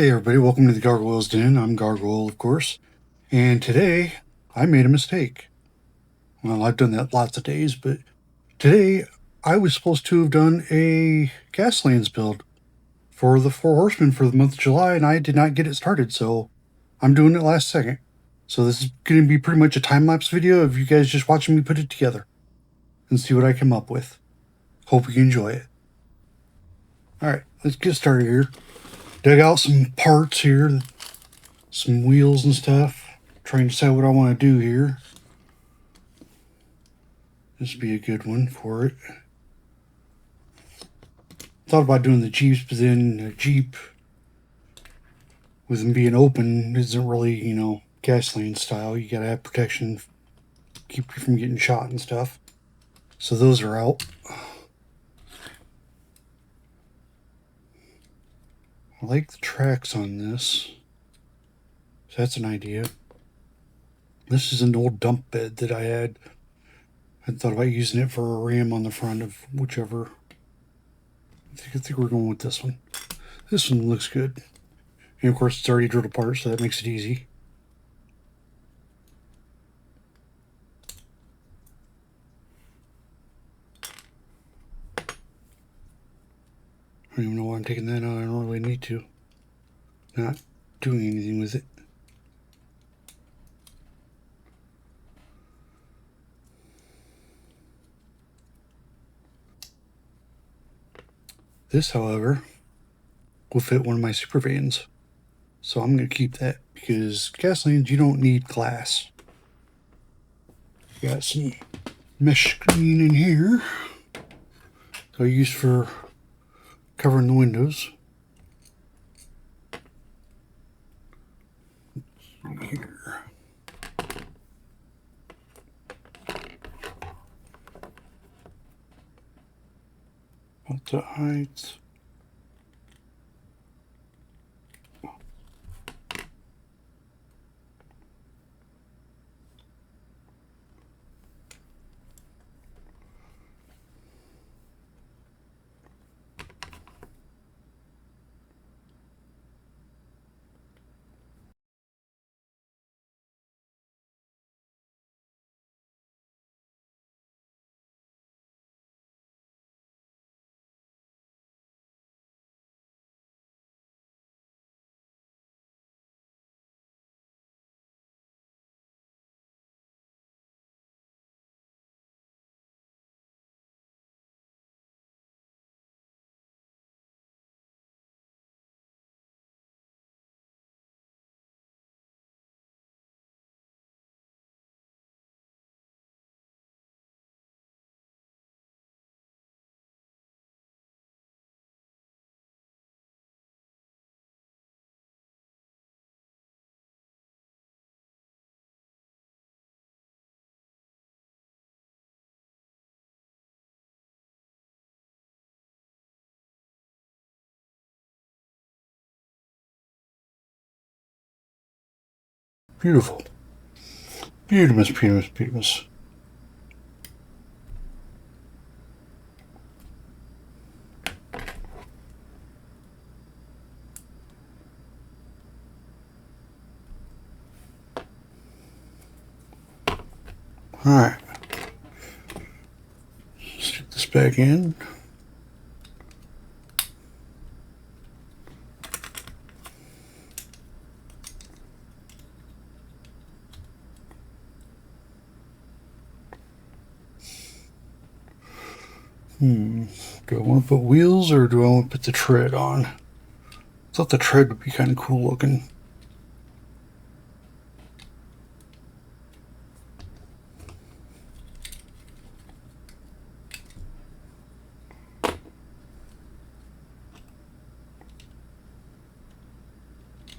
Hey everybody, welcome to the Gargoyles Den. I'm Gargoyle, of course, and today I made a mistake. Well, I've done that lots of days, but today I was supposed to have done a Gaslands build for the Four Horsemen for the month of July, and I did not get it started, so I'm doing it last second. So this is going to be pretty much a time-lapse video of you guys just watching me put it together and see what I come up with. Hope you enjoy it. Alright, let's get started here. Dug out some parts here, some wheels and stuff. Trying to decide what I want to do here. This would be a good one for it. Thought about doing the Jeeps, but then a Jeep with them being open isn't really, gasoline style. You gotta have protection, keep you from getting shot and stuff. So those are out. I like the tracks on this. So that's an idea. This is an old dump bed that I had. I thought about using it for a ram on the front of whichever. I think we're going with this one. This one looks good. And of course it's already drilled apart, so that makes it easy. I don't even know why I'm taking that out. I don't really need to. Not doing anything with it. This, however, will fit one of my super vans. So I'm going to keep that because Gaslands, you don't need glass. Got some mesh screen in here that I use for covering the windows. Here. About the height. Beautiful. Beautimous. Alright. Stick this back in. Do I want to put wheels or do I want to put the tread on? I thought the tread would be kind of cool looking.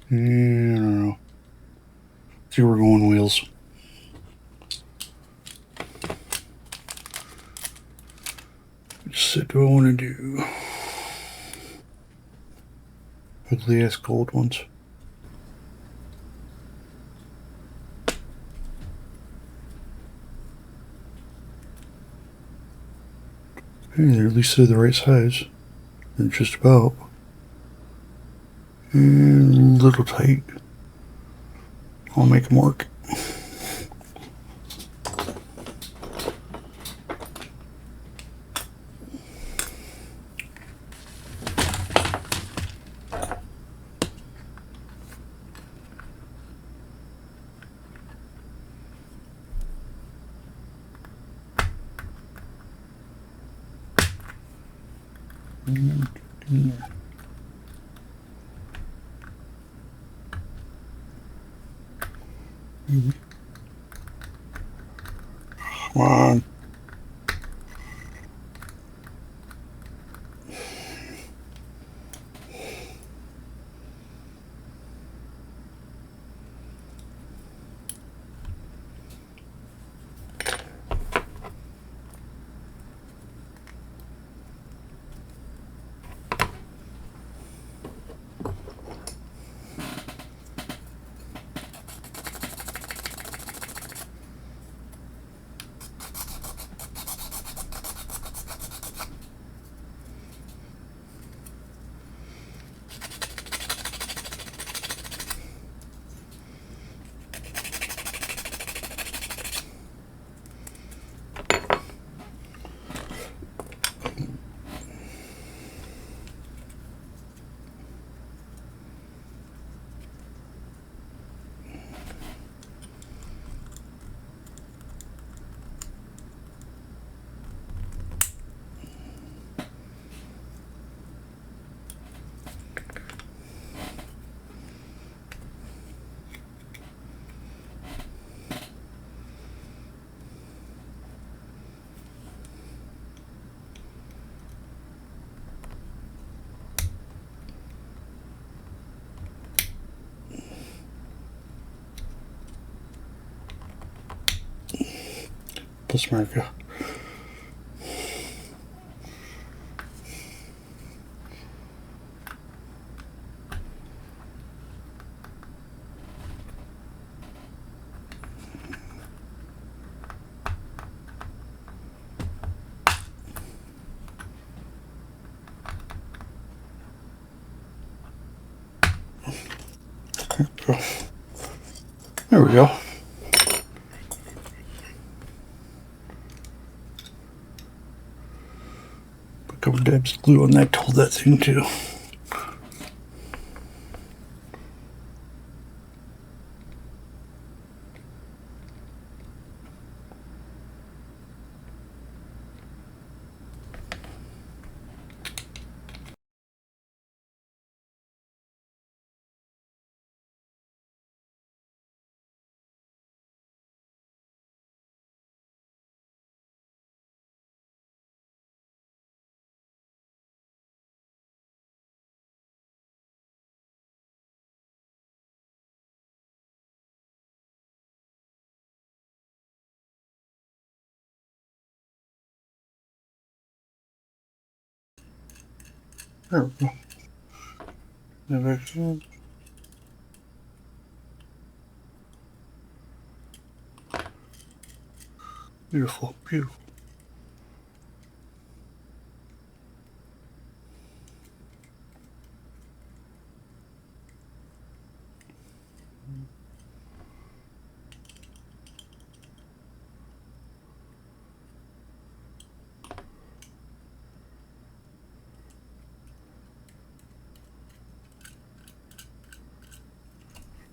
I don't know. I think we're going wheels. Which set do I want to do? Ugly ass gold ones. Hey, they're at least the right size. They're just about. And a little tight. I'll make them work. Come on. Plus America. There we go. Put a couple dabs of glue on that to hold that thing too. There we go. Beautiful, beautiful.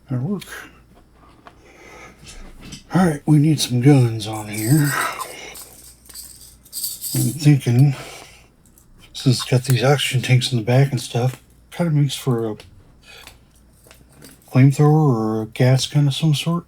That'll work. Alright, we need some guns on here. I'm thinking, since it's got these oxygen tanks in the back and stuff, kind of makes for a flamethrower or a gas gun of some sort.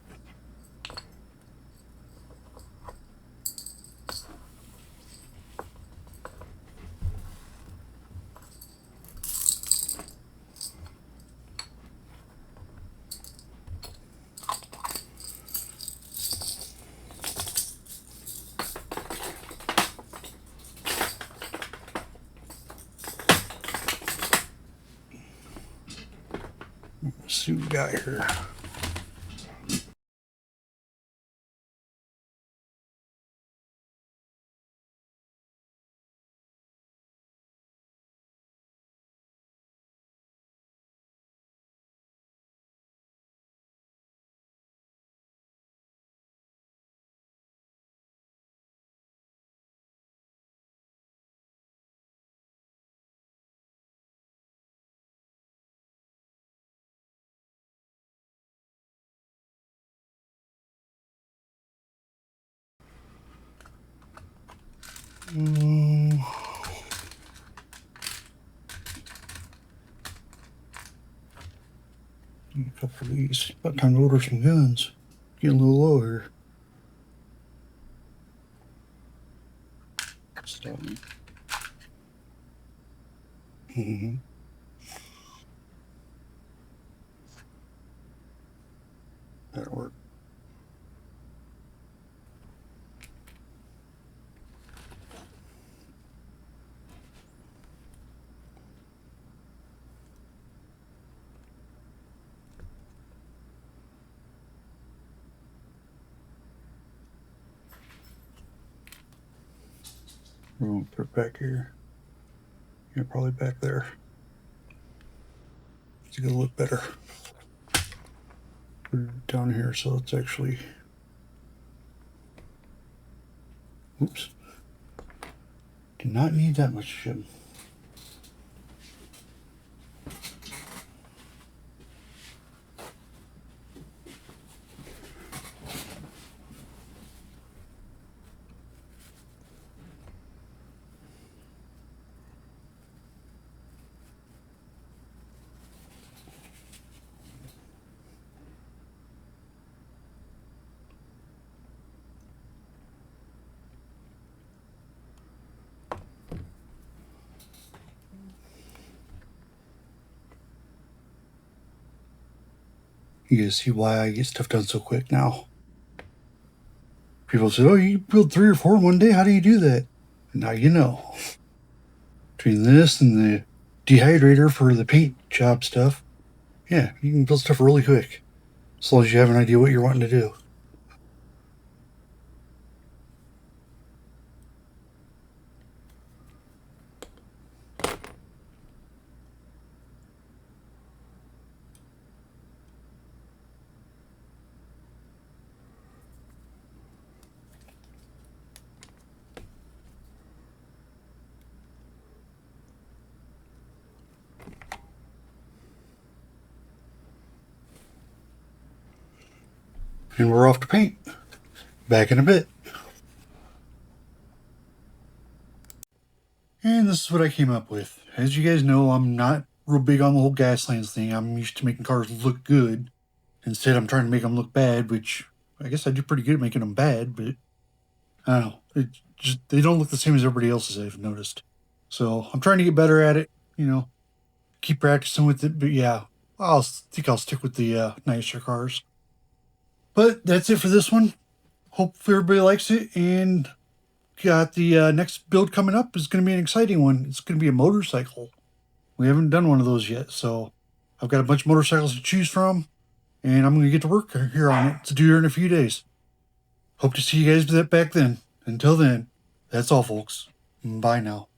Let's see what we got here. A couple of these. About time to order some guns. Getting a little lower. Stop me. That'll work. We're going to put it back here. Yeah, probably back there. It's going to look better. Put it down here so it's actually... Oops. Did not need that much shim. You guys see why I get stuff done so quick now. People say, oh, you build 3 or 4 in one day. How do you do that? Now you know. Between this and the dehydrator for the paint job stuff, yeah, you can build stuff really quick. As long as you have an idea what you're wanting to do. And we're off to paint. Back in a bit. And this is what I came up with. As you guys know, I'm not real big on the whole Gaslands thing. I'm used to making cars look good. Instead, I'm trying to make them look bad, which I guess I do pretty good at making them bad, but I don't know. They don't look the same as everybody else's, I've noticed. So I'm trying to get better at it, keep practicing with it. But yeah, I think I'll stick with the nicer cars. But that's it for this one. Hope everybody likes it. And got the next build coming up is going to be an exciting one. It's going to be a motorcycle. We haven't done one of those yet. So I've got a bunch of motorcycles to choose from. And I'm going to get to work here on it. It's due here in a few days. Hope to see you guys back then. Until then, that's all, folks. Bye now.